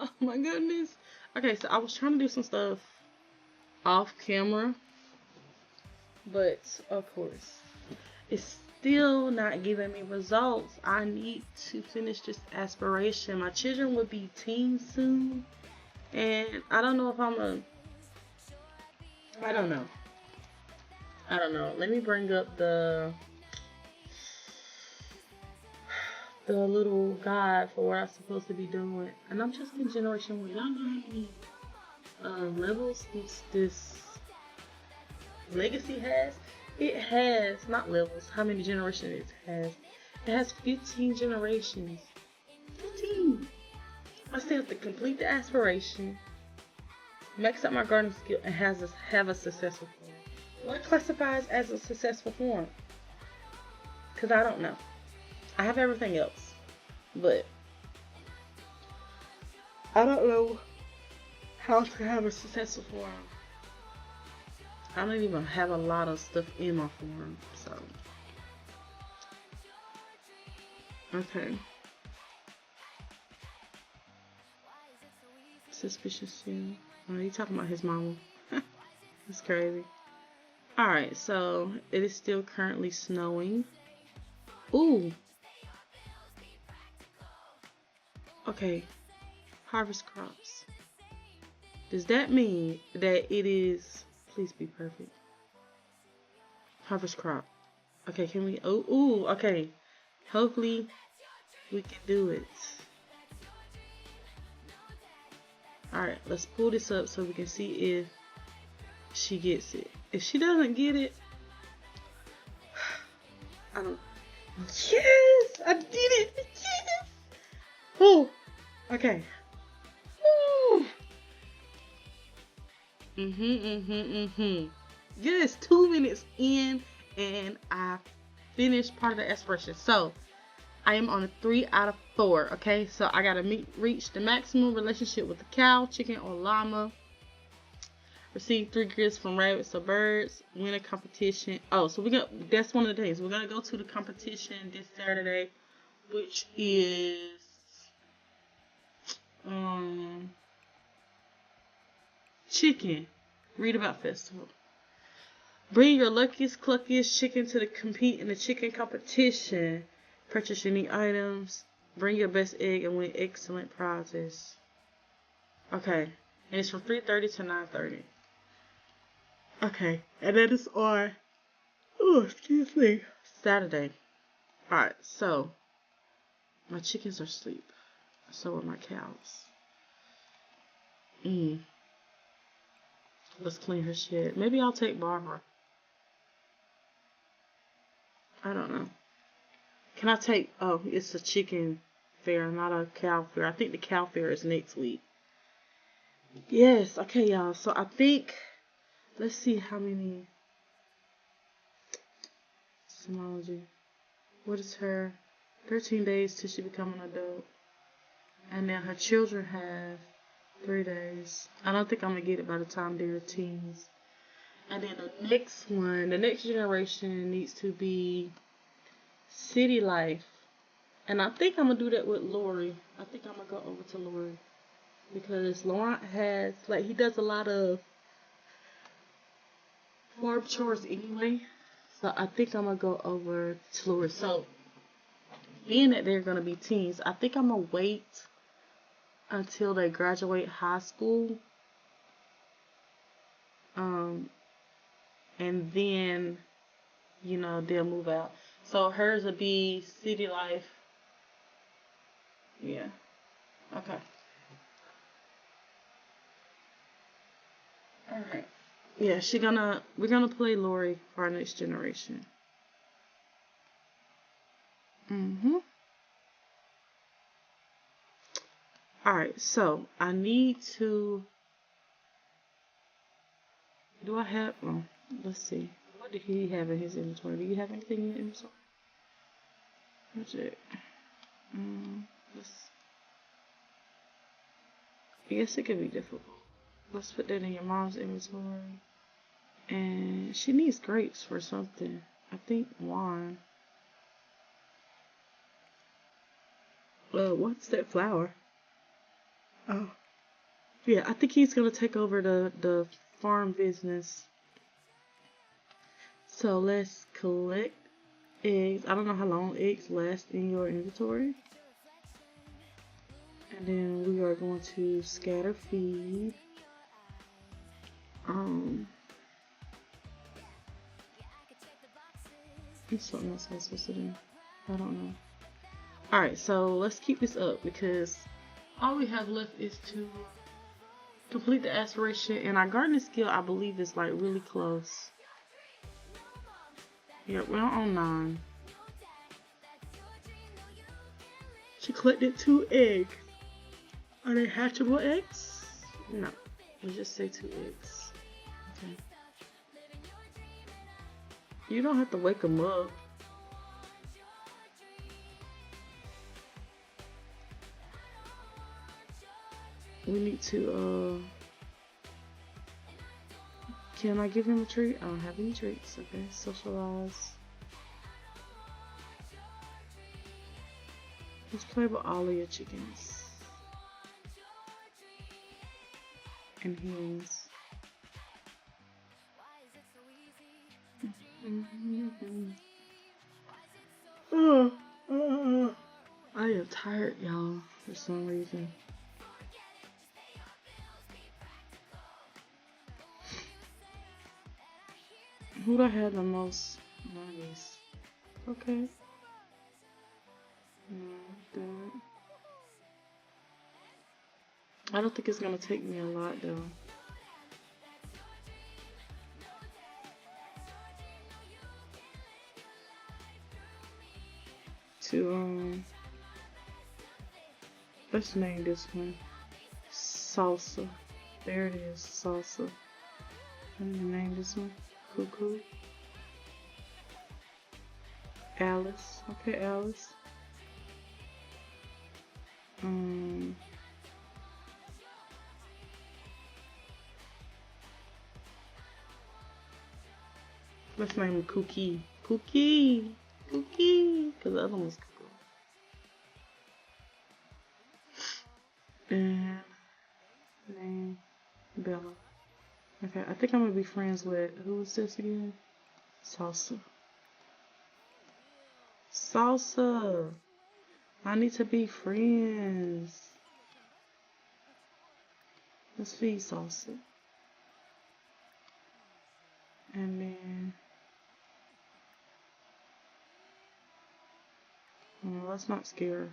Oh my goodness. Okay, so I was trying to do some stuff off camera, but of course, it's still not giving me results. I need to finish this aspiration. My children will be teens soon, and I don't know if I'm a. I don't know. I don't know. Let me bring up the little guide for what I'm supposed to be doing. And I'm just in generation 1. Y'all know how many levels this legacy has? It has, not levels, how many generations it has. It has 15 generations. 15! I still have to complete the aspiration, max out my gardening skill, and have a successful form. What classifies as a successful form? Because I don't know. I have everything else, but I don't know how to have a successful form. I don't even have a lot of stuff in my form, so. Okay. Suspicious too. Oh, you talking about his mama? It's crazy. Alright, so it is still currently snowing. Ooh. Okay. Harvest crops. Does that mean that it is... Please be perfect. Harvest crop. Okay, can we... Oh, ooh, okay. Hopefully, we can do it. Alright, let's pull this up so we can see if she gets it. If she doesn't get it... I don't... Yes! I did it! Yes! Oh! Okay. Yes, 2 minutes in and I finished part of the aspiration. So I am on a 3 out of 4. Okay, so I gotta reach the maximum relationship with the cow, chicken, or llama. Receive 3 gifts from rabbits or birds. Win a competition. Oh, so that's one of the things. We're gonna go to the competition this Saturday, which is chicken. Read about festival. Bring your luckiest, cluckiest chicken to compete in the chicken competition. Purchase unique items. Bring your best egg and win excellent prizes. Okay. And it's from 3:30 to 9:30. Okay. And that is on, excuse me, Saturday. Alright, so my chickens are asleep. So are my cows. Let's clean her shed. Maybe I'll take Barbara. I don't know. Can I take... Oh, it's a chicken fair, not a cow fair. I think the cow fair is next week. Yes. Okay, y'all. So I think... Let's see how many... Symbology. What is her... 13 days till she become an adult. And then her children have 3 days. I don't think I'm going to get it by the time they're teens. And then the next one, the next generation needs to be city life. And I think I'm going to do that with Lori. I think I'm going to go over to Lori. Because Laurent has, like, he does a lot of farm chores anyway. So I think I'm going to go over to Lori. So, being that they're going to be teens, I think I'm going to wait until they graduate high school. And then, you know, they'll move out. So hers will be city life. Yeah. Okay. Alright. Yeah, we're gonna play Lori for our next generation. Alright, so I need to... Do I have... Oh, let's see. What did he have in his inventory? Do you have anything in your inventory? Project. I guess it could be difficult. Let's put that in your mom's inventory. And she needs grapes for something. I think wine. What's that flower? Oh. Yeah, I think he's gonna take over the farm business. So let's collect eggs. I don't know how long eggs last in your inventory. And then we are going to scatter feed. There's something else I was supposed to do. I don't know. Alright, so let's keep this up because all we have left is to complete the aspiration, and our gardening skill, I believe, is like really close. Yeah, we're on 9. She collected 2 eggs. Are they hatchable eggs? No. Let's just say 2 eggs. Okay. You don't have to wake them up. We need to, can I give him a treat? I don't have any treats. Okay, socialize. Let's play with all of your chickens. And hens. I am tired, y'all, for some reason. Who'd I have the most monies? Okay. No, I don't think it's gonna take me a lot though. To let's name this one Salsa. There it is, Salsa. I'm gonna name this one Cuckoo. Alice. Okay, Alice. Let's name him Cookie. Cookie. Cookie. Because the other one was Cuckoo. And name Bella. Okay, I think I'm gonna be friends with, who is this again? Salsa. Salsa! I need to be friends. Let's feed Salsa. And then, let's not scare her.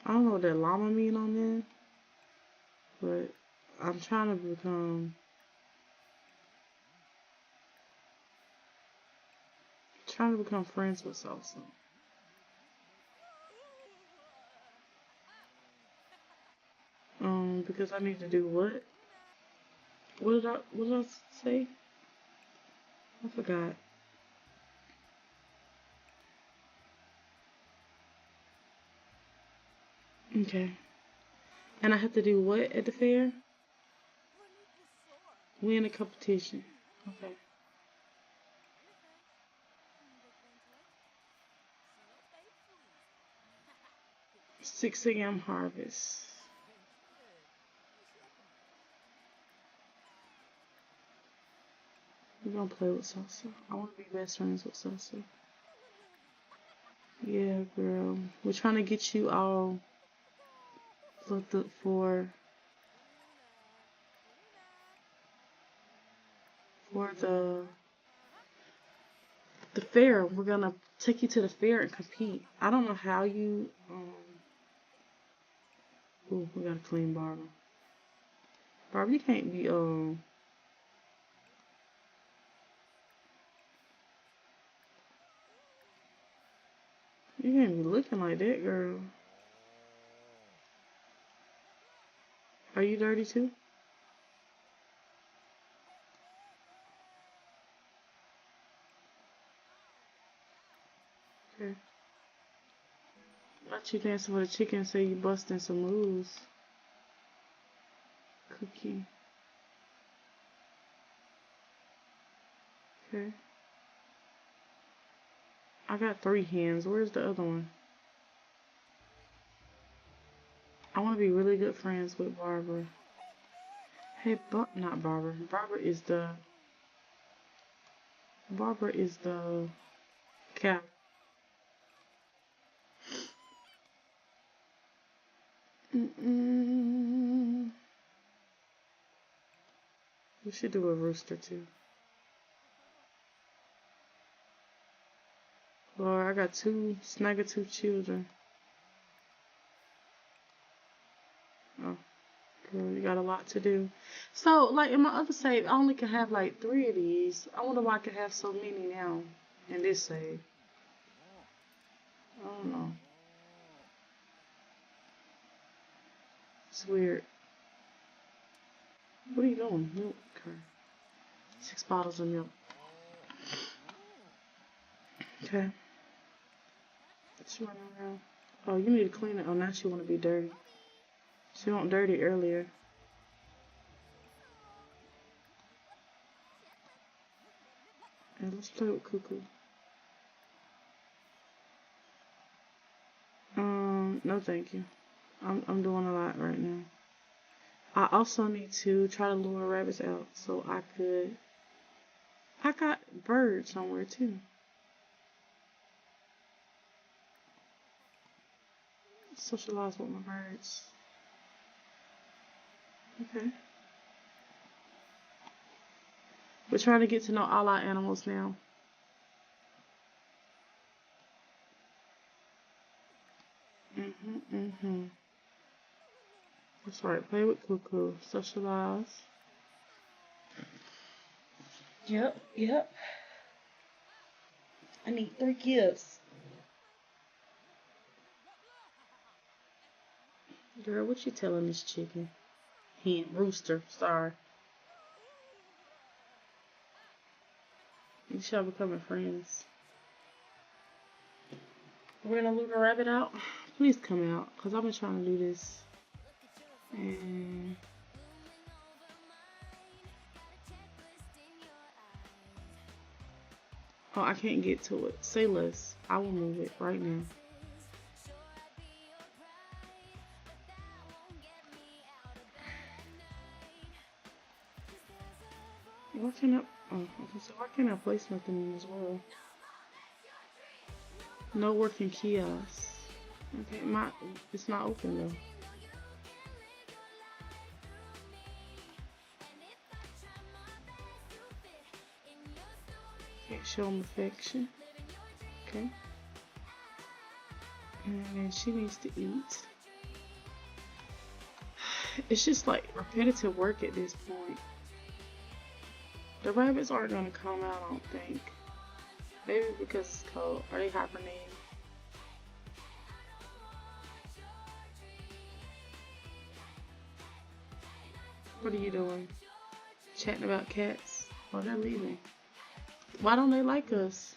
I don't know what that llama mean on there, but I'm trying to become friends with Salsa. Because I need to do what? What did I say? I forgot. Okay. And I have to do what at the fair? Win a competition. Okay. 6 a.m. harvest. We're gonna play with Salsa. I wanna be best friends with Salsa. Yeah, girl. We're trying to get you all looked up for the fair. We're gonna take you to the fair and compete. I don't know how you ooh, we gotta clean Barbara. Barbara, you can't be you can't be looking like that, girl. Are you dirty too? Okay. Not you dancing for the chicken, say you busting some moves. Cookie. Okay. I got 3 hens. Where's the other one? I want to be really good friends with Barbara. Hey, not Barbara. Barbara is the cow. We should do a rooster too. Lord, I got two children. Oh, girl, you got a lot to do. So, like in my other save, I only can have like 3 of these. I wonder why I can have so many now in this save. I don't know. It's weird. What are you doing? Milk. Okay. 6 bottles of milk. Okay. She running around. Oh, you need to clean it. Oh, now she want to be dirty. She went dirty earlier. And let's play with Cuckoo. No thank you. I'm doing a lot right now. I also need to try to lure rabbits out so I got birds somewhere too. Socialize with my birds. Okay. We're trying to get to know all our animals now. That's right. Play with Cuckoo. Socialize. Yep. I need 3 gifts. Girl, what you telling this chicken? Hen, rooster, sorry. You shall become friends. We're gonna lure the rabbit out. Please come out, cause I've been trying to do this. And oh, I can't get to it. Say less. I will move it right now. Why can't I? Oh, okay, so why can't I place nothing in as well? No working kiosks. Okay, it's not open though. Okay, show them affection. Okay. And then she needs to eat. It's just like repetitive work at this point. The rabbits aren't gonna come out, I don't think. Maybe because it's cold. Are they hibernating? What are you doing? Chatting about cats? Oh, they're leaving. Why don't they like us?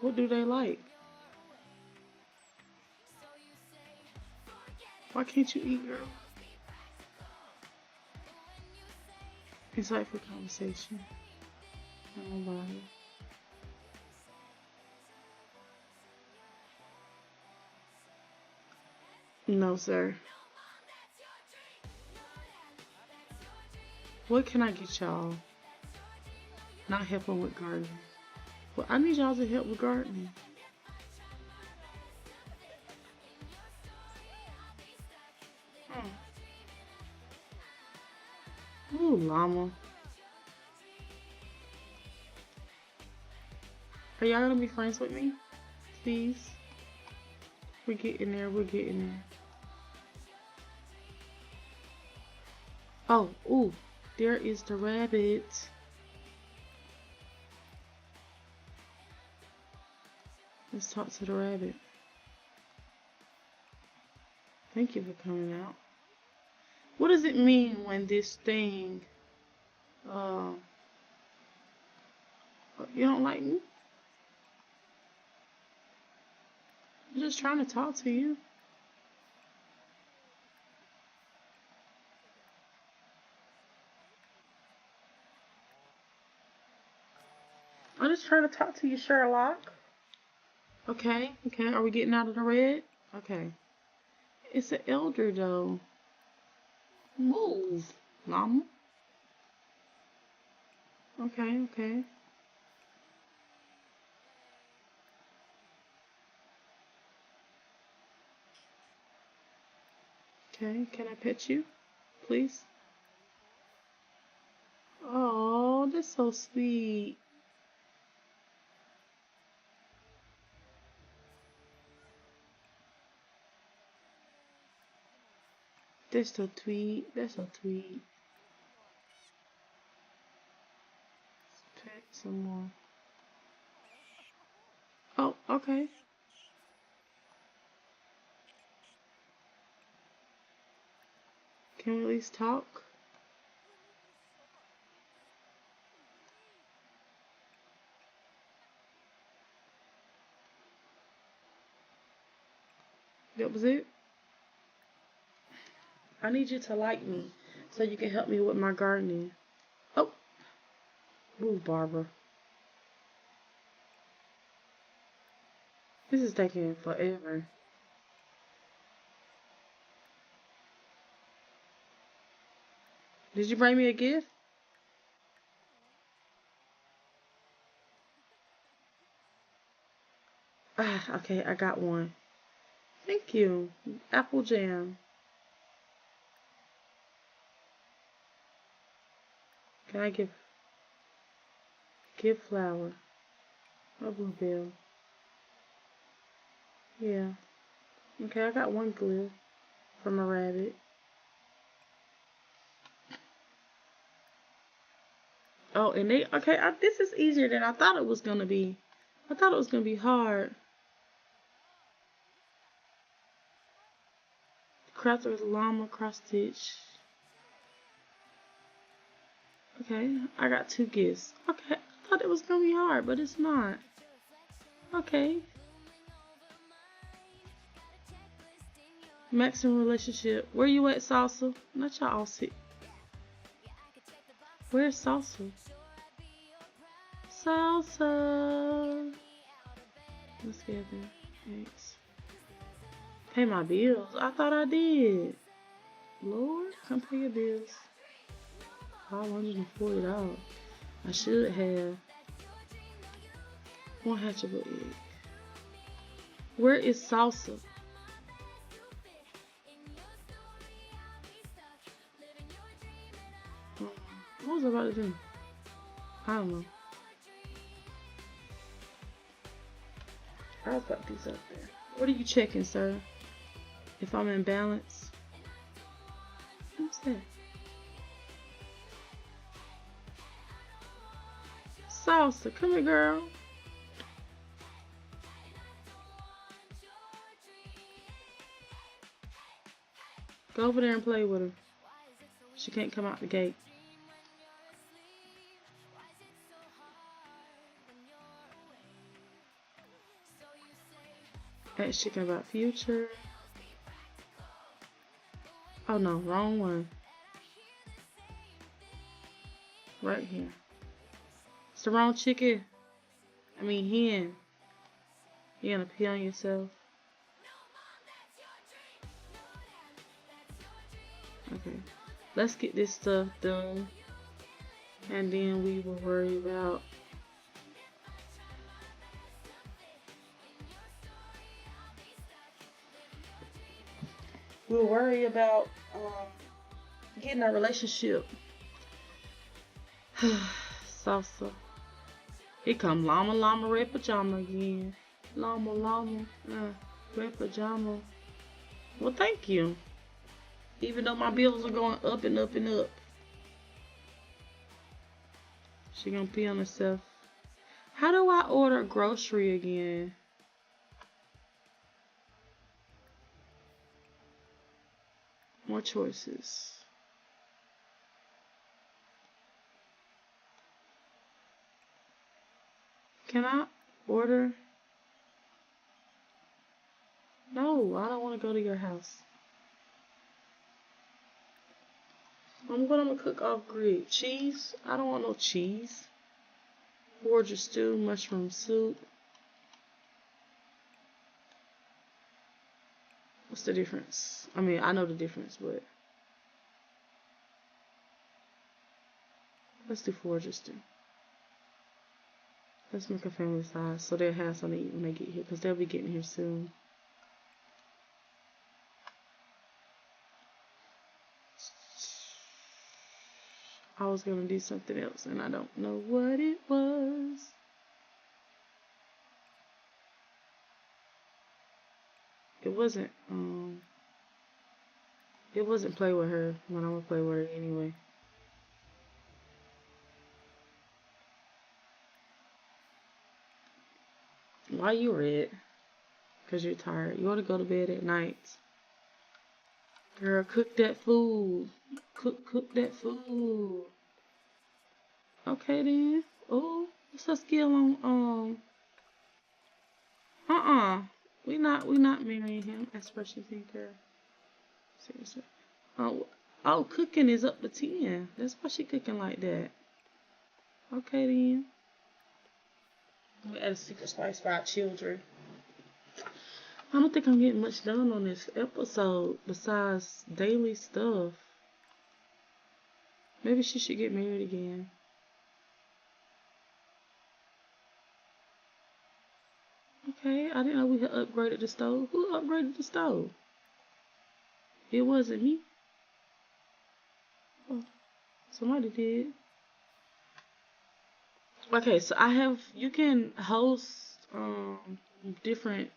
What do they like? Why can't you eat, girl? Insightful conversation. I don't know. No, sir. What can I get y'all? Not helping with gardening. Well, I need y'all to help with gardening. Ooh, llama. Are y'all gonna be friends with me? Please? We're getting there. Oh, ooh, there is the rabbit. Let's talk to the rabbit. Thank you for coming out. What does it mean when this thing, you don't like me? I'm just trying to talk to you. I'm just trying to talk to you, Sherlock. Okay, okay. Are we getting out of the red? Okay. It's an elder though. Move, llama. Okay, okay. Okay, can I pet you, please? Oh, that's so sweet. That's so sweet. That's so sweet. Let's pet some more. Oh, okay. Can we at least talk? That was it? I need you to like me so you can help me with my gardening. Oh, move, Barbara. This is taking forever. Did you bring me a gift? Ah, okay, I got one. Thank you. Apple jam. Can I give flower? A bluebell. Yeah. Okay, I got one glue from a rabbit. Oh, and okay, this is easier than I thought it was gonna be. I thought it was gonna be hard. Crafter's llama cross stitch. Okay, I got two gifts. Okay, I thought it was gonna be hard, but it's not. Okay. Maximum relationship. Where you at, Salsa? Not y'all all sit. Where's Salsa? Salsa. Let's get there. Thanks. Pay my bills. I thought I did. Lord, come pay your bills. $540. I should have one hatchable egg. Where is Salsa? What was I about to do? I don't know. I was about these up there. What are you checking, sir? If I'm in balance? What's that? Salsa, come here, girl. Go over there and play with her. She can't come out the gate. Ask chicken about future. Oh no, wrong one. Right here. It's the wrong chicken. I mean hen. You're gonna pee on yourself. Okay. Let's get this stuff done. And then we will worry about getting a relationship. Salsa. Here come llama llama red pajama again. Llama llama red pajama. Well, thank you. Even though my bills are going up and up and up. She gonna pee on herself. How do I order grocery again? More choices. Can I order? No, I don't want to go to your house. I'm gonna cook off grid. Cheese? I don't want no cheese. Gorgeous stew, mushroom soup. What's the difference? I mean, I know the difference, but let's do 4 just to. Let's make a family size so they'll have something to eat when they get here, because they'll be getting here soon. I was gonna do something else and I don't know what it was. It wasn't play with her when I'm gonna play with her anyway. Why you red? Because you're tired. You want to go to bed at night. Girl, cook that food. Cook that food. Okay then. Oh, what's her skill on We not marrying him. Expression thinker. Seriously. Oh, cooking is up to 10. That's why she cooking like that. Okay then. We add a secret spice for our children. I don't think I'm getting much done on this episode besides daily stuff. Maybe she should get married again. Okay, I didn't know we had upgraded the stove. Who upgraded the stove? It wasn't me. Oh, somebody did. Okay, so you can host different.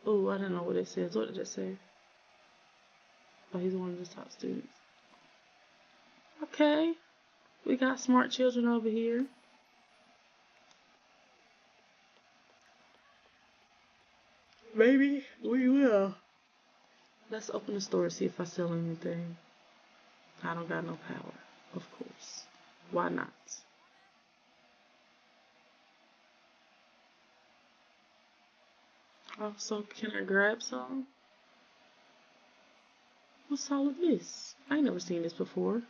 Oh, I don't know what it says. What did it say? Oh, he's one of the top students. Okay, we got smart children over here. Maybe we will. Let's open the store and see if I sell anything. I don't got no power, of course. Why not? Also, can I grab some? What's all of this? I ain't never seen this before.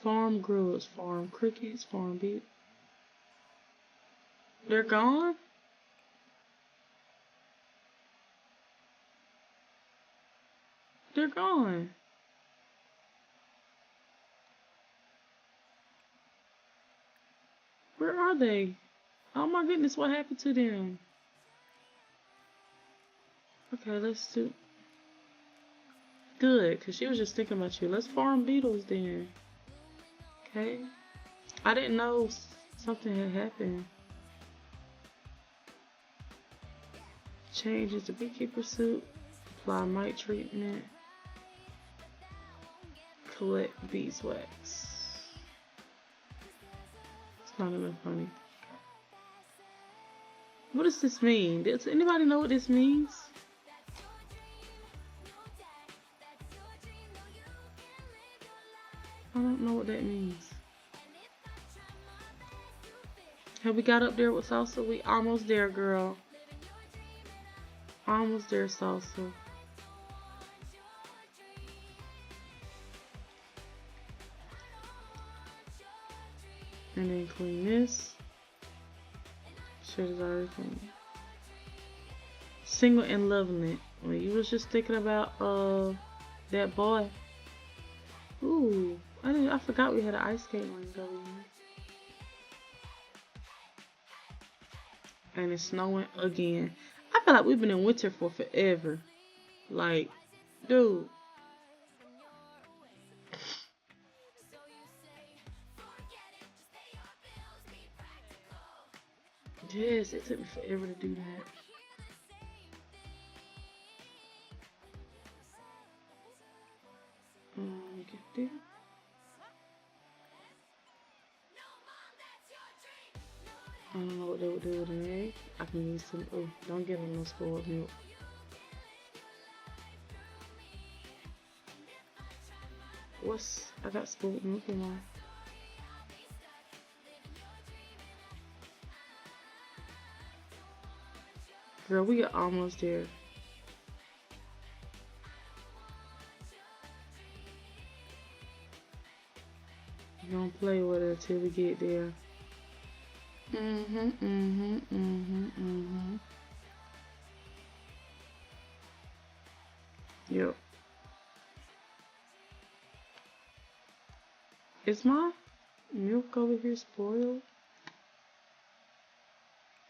Farm growers, farm crickets, farm beef. They're gone? They're gone. Where are they? Oh my goodness, what happened to them? Okay, let's do... Good, because she was just thinking about you. Let's farm beetles then. Okay. I didn't know something had happened. Changes the beekeeper suit. Apply mite treatment. Collect beeswax. It's not enough honey. What does this mean? Does anybody know what this means? I don't know what that means. Have we got up there with salsa? We almost there, girl. Almost there, salsa. And then clean this. Shit is already clean. Single and loving it. When you was just thinking about that boy. Ooh, I forgot we had an ice skate rink over here. And it's snowing again. I feel like we've been in winter for forever. Like, dude. Yes, it took me forever to do that. Get there. I don't know what they would do with an egg. I can use some. Oh, don't give them no spoiled milk. I got spoiled milk in mine. Girl, we are almost there. Don't play with it till we get there. Yep. Is my milk over here spoiled?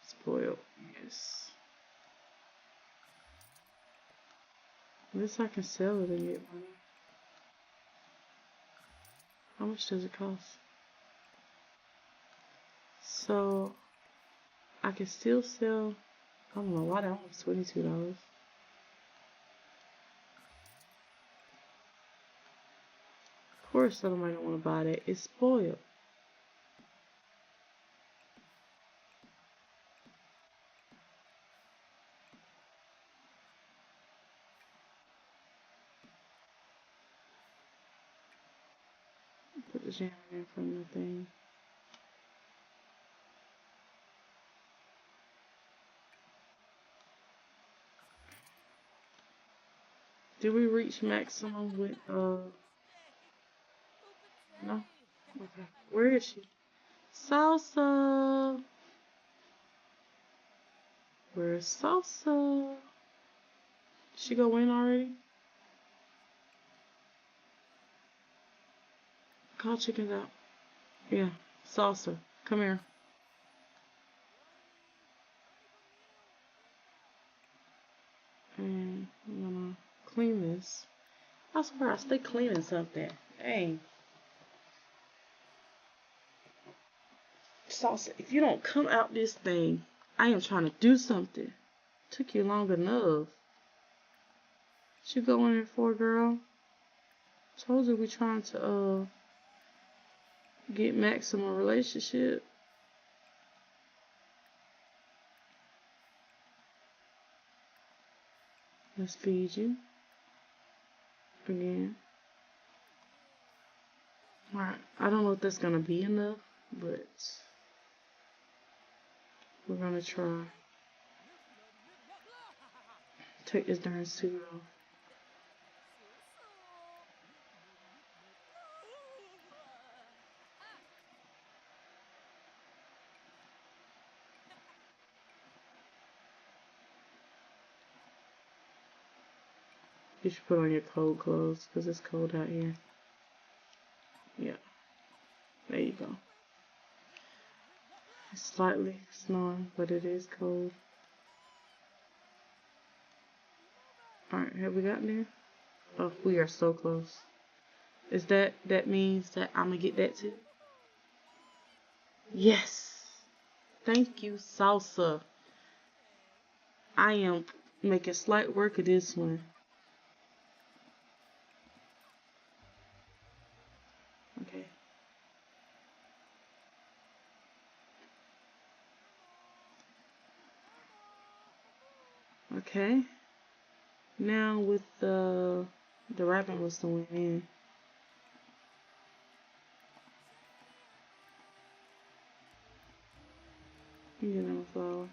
Spoiled, yes. At least I can sell it and get money. How much does it cost? So I can still sell. I don't know why that was $22. Of course, somebody don't want to buy that. It's spoiled. Put the jam in from the thing. Did we reach maximum with no? Okay. Where is she? Salsa. Where's Salsa? She go in already? Call chickens out. Yeah. Salsa. Come here. And I'm gonna clean this. I swear I stay cleaning something. Dang. Salsa, if you don't come out this thing, I am trying to do something. Took you long enough. What you going in for, girl? Told you we trying to get maximum relationship. Let's feed you. Again. Alright, I don't know if that's gonna be enough, but we're gonna try. Take this darn suit off. You should put on your cold clothes because it's cold out here. Yeah, there you go. It's slightly snowing, but it is cold. Alright, have we gotten there? Oh, we are so close. Is that means that I'm gonna get that too? Yes! Thank you, Salsa. I am making slight work of this one. Okay. Okay. Now with the wrapping was the went in. You know, flower.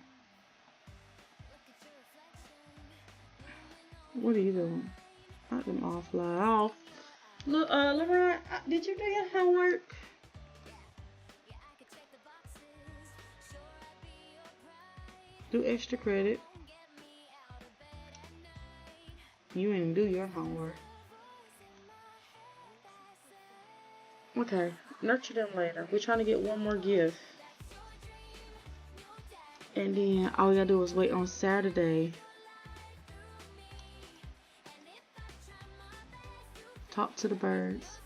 What are you doing? Knock them all fly off. Look, LeBron, did you do your homework? Do extra credit. You didn't do your homework. Okay, nurture them later. We're trying to get one more gift. And then all we gotta do is wait on Saturday. Talk to the birds.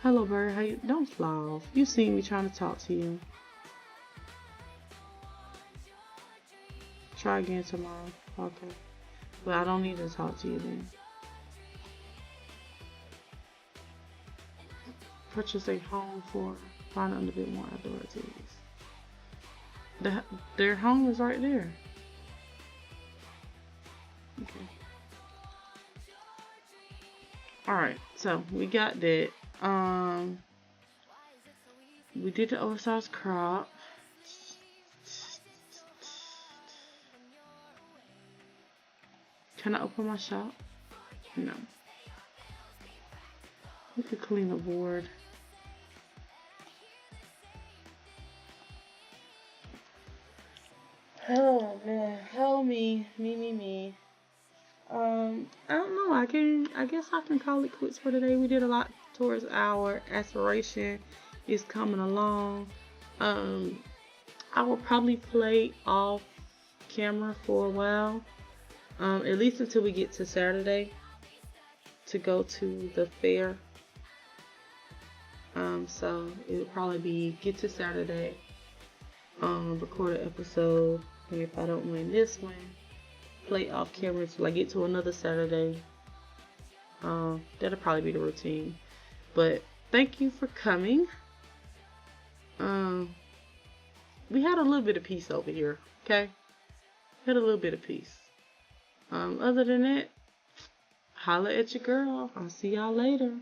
Hello, bird. How you? Don't fly off. You see me trying to talk to you. Try again tomorrow. Okay. But I don't need to talk to you then. Purchase a home for find a bit more outdoor activities. Their home is right there. Okay. Alright, so we got that. We did the oversized crop. Can I open my shop? No. We could clean the board. Oh man, help me. Me. I don't know. I guess I can call it quits for today. We did a lot towards our aspiration. Is coming along. Um, I will probably play off camera for a while. At least until we get to Saturday to go to the fair. So it'll probably be get to Saturday, record an episode, and if I don't win this one, play off camera until I get to another Saturday. That'll probably be the routine. But thank you for coming. We had a little bit of peace over here, okay? Had a little bit of peace. Other than that, holla at your girl. I'll see y'all later.